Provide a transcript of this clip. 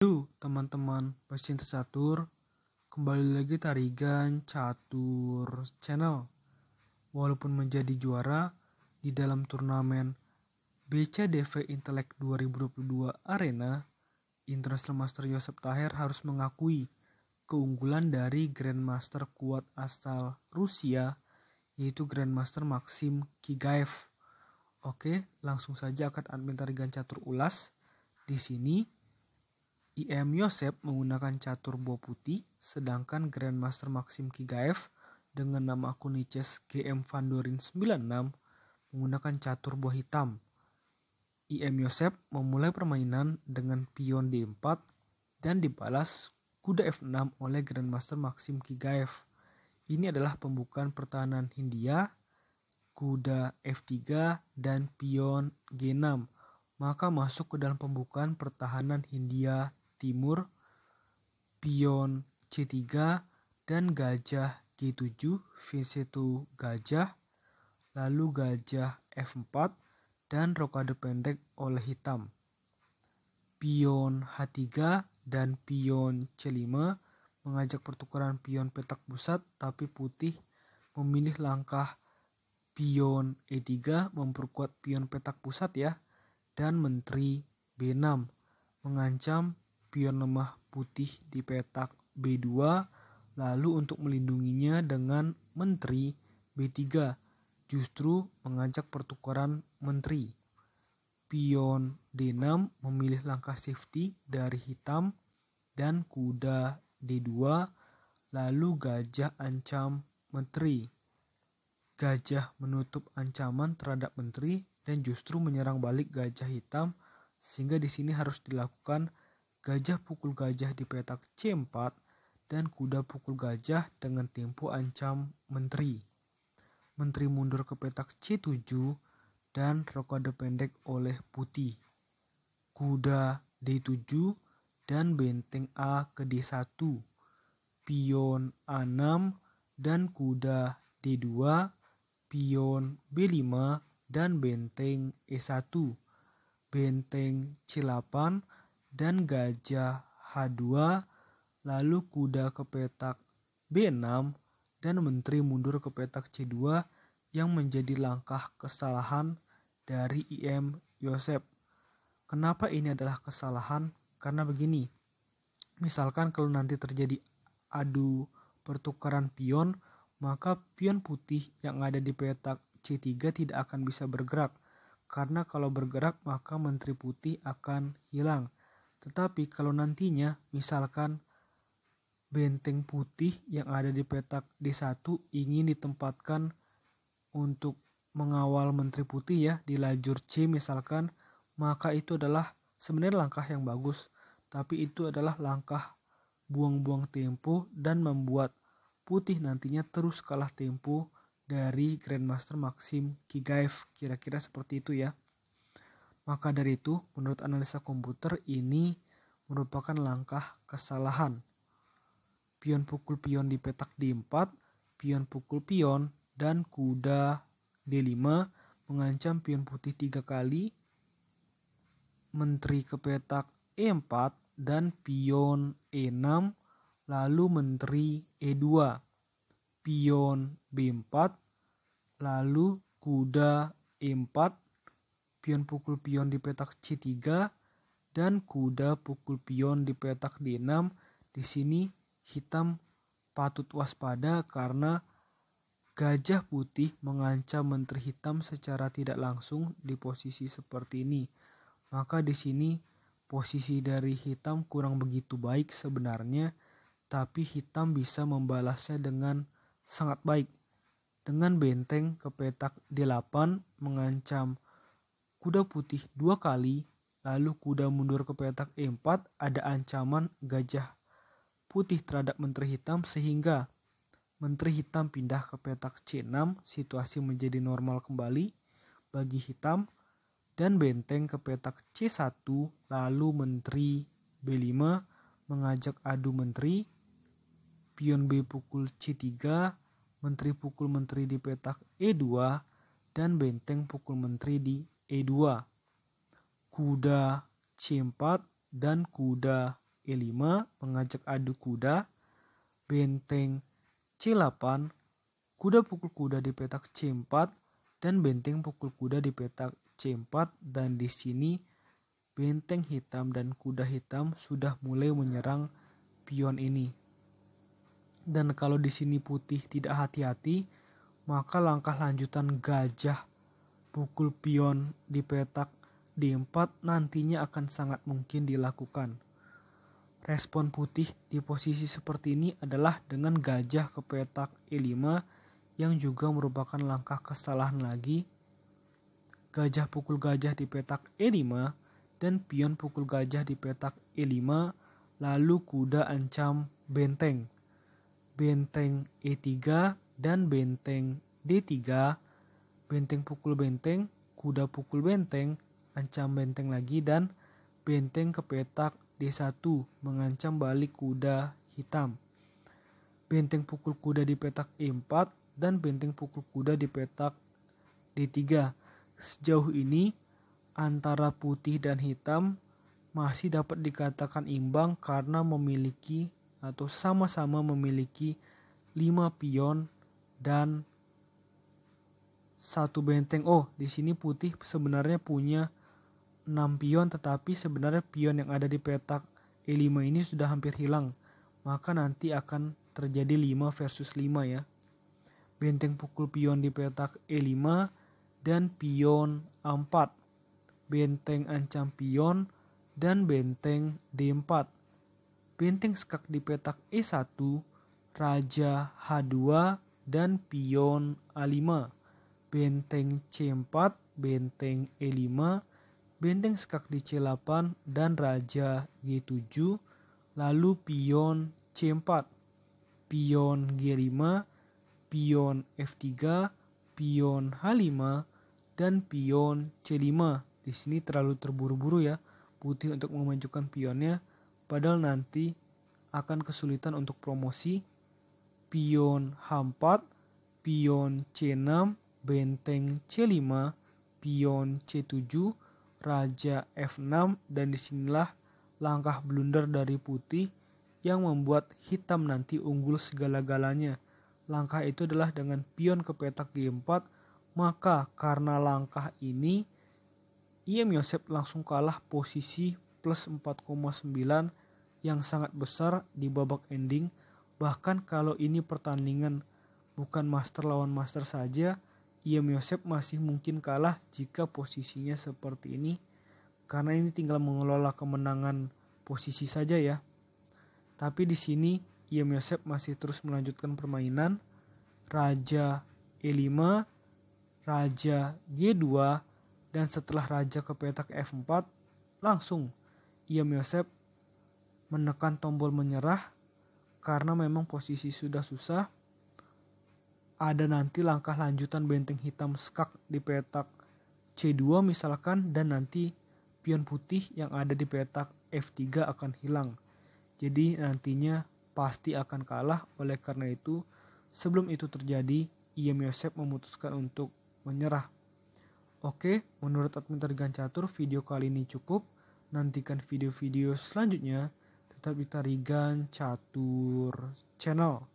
Halo teman-teman pecinta catur, kembali lagi Tarigan Catur Channel. Walaupun menjadi juara di dalam turnamen BCDV Intellect 2022 Arena, International Master Yosep Taher harus mengakui keunggulan dari Grandmaster kuat asal Rusia, yaitu Grandmaster Maxim Kigaev. Oke, langsung saja akan admin Tarigan Catur ulas. Di sini IM Yosep menggunakan catur boh putih, sedangkan Grandmaster Maxim Kigaev dengan nama akun Niches GM Vandorin 96 menggunakan catur boh hitam. IM Yosep memulai permainan dengan pion D4 dan dibalas kuda F6 oleh Grandmaster Maxim Kigaev. Ini adalah pembukaan pertahanan Hindia, kuda F3 dan pion G6. Maka masuk ke dalam pembukaan pertahanan Hindia Timur, pion C3 dan gajah G7, V1 gajah, lalu gajah F4 dan rokade pendek oleh hitam. Pion H3 dan pion C5 mengajak pertukaran pion petak pusat, tapi putih memilih langkah pion E3 memperkuat pion petak pusat ya, dan menteri B6 mengancam pion lemah putih di petak B2, lalu untuk melindunginya dengan menteri B3 justru mengajak pertukaran menteri. Pion D6 memilih langkah safety dari hitam dan kuda D2, lalu gajah ancam menteri. Gajah menutup ancaman terhadap menteri dan justru menyerang balik gajah hitam, sehingga di sini harus dilakukan gajah pukul gajah di petak C4 dan kuda pukul gajah dengan tempo ancam menteri. Menteri mundur ke petak C7 dan rokade pendek oleh putih. Kuda D7 dan benteng A ke D1. Pion A6 dan kuda D2, pion B5 dan benteng E1. Benteng C8 dan gajah H2, lalu kuda ke petak B6 dan menteri mundur ke petak C2 yang menjadi langkah kesalahan dari IM Yosep. Kenapa ini adalah kesalahan? Karena begini, misalkan kalau nanti terjadi adu pertukaran pion, maka pion putih yang ada di petak C3 tidak akan bisa bergerak, karena kalau bergerak maka menteri putih akan hilang. Tetapi kalau nantinya misalkan benteng putih yang ada di petak D1 ingin ditempatkan untuk mengawal menteri putih ya di lajur C misalkan, maka itu adalah sebenarnya langkah yang bagus, tapi itu adalah langkah buang-buang tempo dan membuat putih nantinya terus kalah tempo dari Grandmaster Maxim Kigaev, kira-kira seperti itu ya. Maka dari itu, menurut analisa komputer ini merupakan langkah kesalahan. Pion pukul pion di petak D4, pion pukul pion, dan kuda D5 mengancam pion putih 3 kali, menteri ke petak E4 dan pion E6, lalu menteri E2, pion B4, lalu kuda E4, pion pukul pion di petak C3 dan kuda pukul pion di petak D6. Di sini hitam patut waspada karena gajah putih mengancam menteri hitam secara tidak langsung di posisi seperti ini. Maka di sini posisi dari hitam kurang begitu baik sebenarnya, tapi hitam bisa membalasnya dengan sangat baik. Dengan benteng ke petak D8 mengancam kuda putih 2 kali, lalu kuda mundur ke petak E4, ada ancaman gajah putih terhadap menteri hitam sehingga menteri hitam pindah ke petak C6, situasi menjadi normal kembali bagi hitam, dan benteng ke petak C1, lalu menteri B5 mengajak adu menteri, pion B pukul C3, menteri pukul menteri di petak E2, dan benteng pukul menteri di E2, kuda C4 dan kuda E5 mengajak adu kuda, benteng C8, kuda pukul kuda di petak C4, dan benteng pukul kuda di petak C4. Dan di sini benteng hitam dan kuda hitam sudah mulai menyerang pion ini. Dan kalau di sini putih tidak hati-hati, maka langkah lanjutan gajah pukul pion di petak D4 nantinya akan sangat mungkin dilakukan. Respon putih di posisi seperti ini adalah dengan gajah ke petak E5 yang juga merupakan langkah kesalahan lagi. Gajah pukul gajah di petak E5 dan pion pukul gajah di petak E5, lalu kuda ancam benteng. Benteng E3 dan benteng D3, benteng pukul benteng, kuda pukul benteng, ancam benteng lagi, dan benteng ke petak D1 mengancam balik kuda hitam. Benteng pukul kuda di petak E4 dan benteng pukul kuda di petak D3. Sejauh ini antara putih dan hitam masih dapat dikatakan imbang karena memiliki atau sama-sama memiliki 5 pion dan 1 benteng. Di sini putih sebenarnya punya 6 pion, tetapi sebenarnya pion yang ada di petak E5 ini sudah hampir hilang. Maka nanti akan terjadi 5 versus 5 ya. Benteng pukul pion di petak E5 dan pion A4. Benteng ancam pion dan benteng D4. Benteng skak di petak E1, raja H2 dan pion A5. Benteng C4, benteng E5, benteng skak di C8 dan raja G7, lalu pion C4, pion G5, pion F3, pion H5, dan pion C5. Di sini terlalu terburu-buru ya putih untuk memajukan pionnya, padahal nanti akan kesulitan untuk promosi. Pion H4, pion C6, benteng C5, pion C7, raja F6, dan disinilah langkah blunder dari putih yang membuat hitam nanti unggul segala-galanya. Langkah itu adalah dengan pion ke petak G4, maka karena langkah ini IM Yosep langsung kalah posisi plus 4,9 yang sangat besar di babak ending. Bahkan kalau ini pertandingan bukan master lawan master saja, IM Yosep masih mungkin kalah jika posisinya seperti ini. Karena ini tinggal mengelola kemenangan posisi saja ya. Tapi di sini IM Yosep masih terus melanjutkan permainan. Raja E5, raja G2, dan setelah raja ke petak F4, langsung IM Yosep menekan tombol menyerah karena memang posisi sudah susah. Ada nanti langkah lanjutan benteng hitam skak di petak C2 misalkan, dan nanti pion putih yang ada di petak F3 akan hilang. Jadi nantinya pasti akan kalah. Oleh karena itu, sebelum itu terjadi, IM Yosep memutuskan untuk menyerah. Oke, menurut admin Tarigan Catur, video kali ini cukup. Nantikan video-video selanjutnya. Tetap di Tarigan Catur Channel.